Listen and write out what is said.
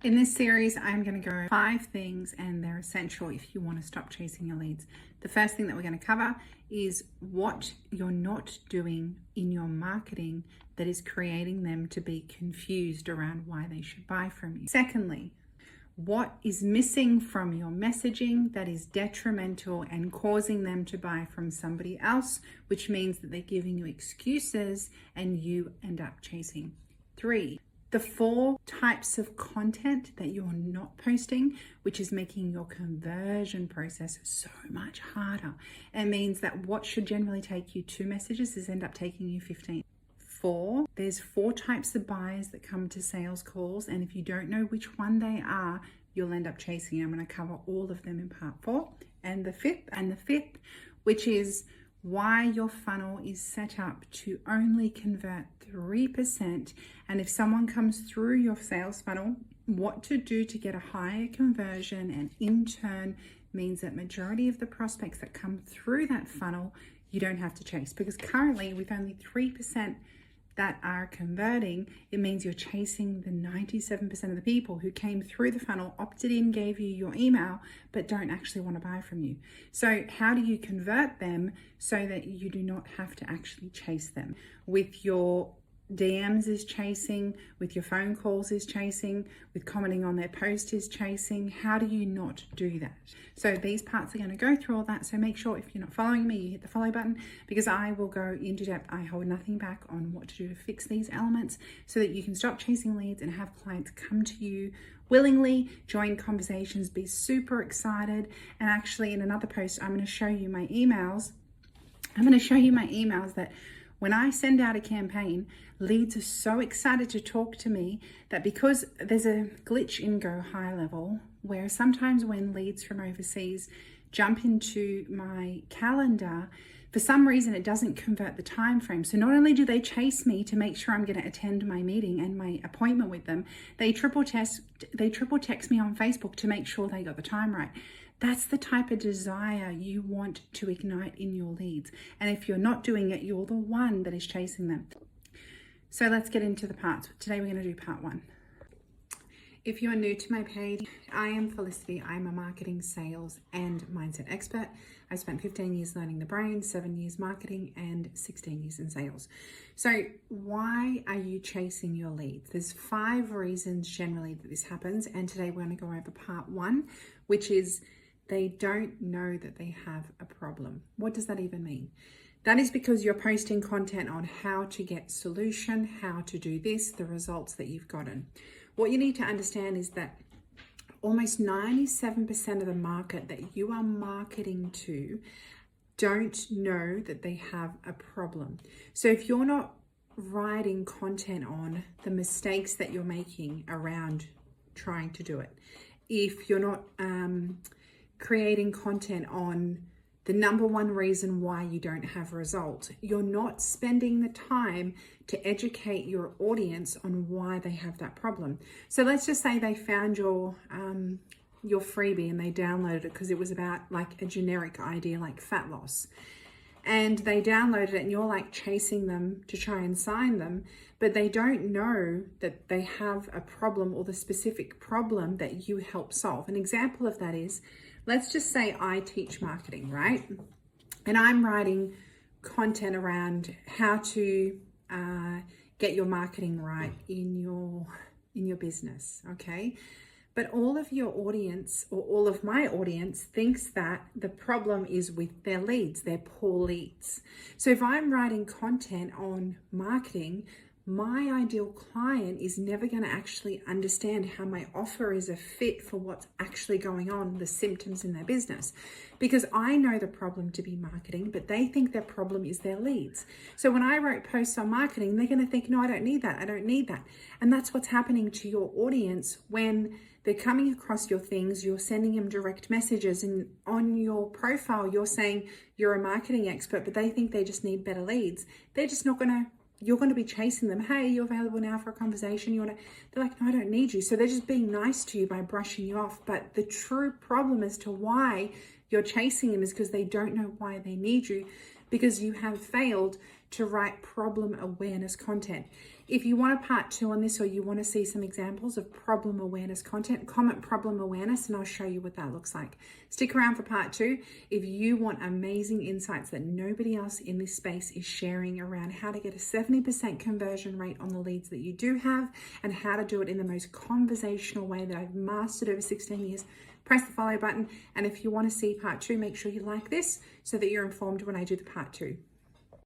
In this series, I'm going to go 5 things, and they're essential if you want to stop chasing your leads. The first thing that we're going to cover is what you're not doing in your marketing that is creating them to be confused around why they should buy from you. Secondly, what is missing from your messaging that is detrimental and causing them to buy from somebody else, which means that they're giving you excuses and you end up chasing. 3, the 4 types of content that you're not posting, which is making your conversion process so much harder. It means that what should generally take you 2 messages is end up taking you 15. 4, there's 4 types of buyers that come to sales calls, and if you don't know which one they are, you'll end up chasing. I'm going to cover all of them in part 4. And the fifth, which is why your funnel is set up to only convert 3%, and if someone comes through your sales funnel, what to do to get a higher conversion, and in turn means that majority of the prospects that come through that funnel you don't have to chase, because currently with only 3% that are converting, it means you're chasing the 97% of the people who came through the funnel, opted in, gave you your email, but don't actually want to buy from you. So how do you convert them so that you do not have to actually chase them? With your DMs is chasing, with your phone calls is chasing, with commenting on their post is chasing. How do you not do that? So these parts are going to go through all that. So make sure if you're not following me, you hit the follow button, because I will go into depth. I hold nothing back on what to do to fix these elements so that you can stop chasing leads and have clients come to you willingly, join conversations, be super excited. And actually in another post, I'm going to show you my emails. That when I send out a campaign, leads are so excited to talk to me that, because there's a glitch in Go High Level where sometimes when leads from overseas jump into my calendar, for some reason it doesn't convert the time frame. So not only do they chase me to make sure I'm going to attend my meeting and my appointment with them, they triple text me on Facebook to make sure they got the time right. That's the type of desire you want to ignite in your leads. And if you're not doing it, you're the one that is chasing them. So let's get into the parts. Today we're going to do part 1. If you're new to my page, I am Felicity. I'm a marketing, sales, and mindset expert. I've spent 15 years learning the brain, 7 years marketing, and 16 years in sales. So why are you chasing your leads? There's 5 reasons generally that this happens. And today we're going to go over part 1, which is they don't know that they have a problem. What does that even mean? That is because you're posting content on how to get solution, how to do this, the results that you've gotten. What you need to understand is that almost 97% of the market that you are marketing to don't know that they have a problem. So if you're not writing content on the mistakes that you're making around trying to do it, if you're not creating content on the number one reason why you don't have results, you're not spending the time to educate your audience on why they have that problem. So let's just say they found your freebie and they downloaded it because it was about like a generic idea like fat loss. And they downloaded it and you're like chasing them to try and sign them, but they don't know that they have a problem or the specific problem that you help solve. An example of that is, let's just say I teach marketing, right? And I'm writing content around how to get your marketing right in your business, okay? But all of your audience, or all of my audience, thinks that the problem is with their leads, their poor leads. So if I'm writing content on marketing, my ideal client is never going to actually understand how my offer is a fit for what's actually going on, the symptoms in their business. Because I know the problem to be marketing, but they think their problem is their leads. So when I wrote posts on marketing, they're going to think, no, I don't need that. I don't need that. And that's what's happening to your audience when they're coming across your things, you're sending them direct messages, and on your profile, you're saying you're a marketing expert, but they think they just need better leads. They're just not going to, you're going to be chasing them. Hey, you're available now for a conversation. They're like, no, I don't need you. So they're just being nice to you by brushing you off. But the true problem as to why you're chasing them is because they don't know why they need you, because you have failed to write problem awareness content. If you want a part 2 on this, or you want to see some examples of problem awareness content, comment problem awareness and I'll show you what that looks like. Stick around for part 2 if you want amazing insights that nobody else in this space is sharing around how to get a 70% conversion rate on the leads that you do have, and how to do it in the most conversational way that I've mastered over 16 years. Press the follow button, and if you want to see part 2, make sure you like this so that you're informed when I do the part 2.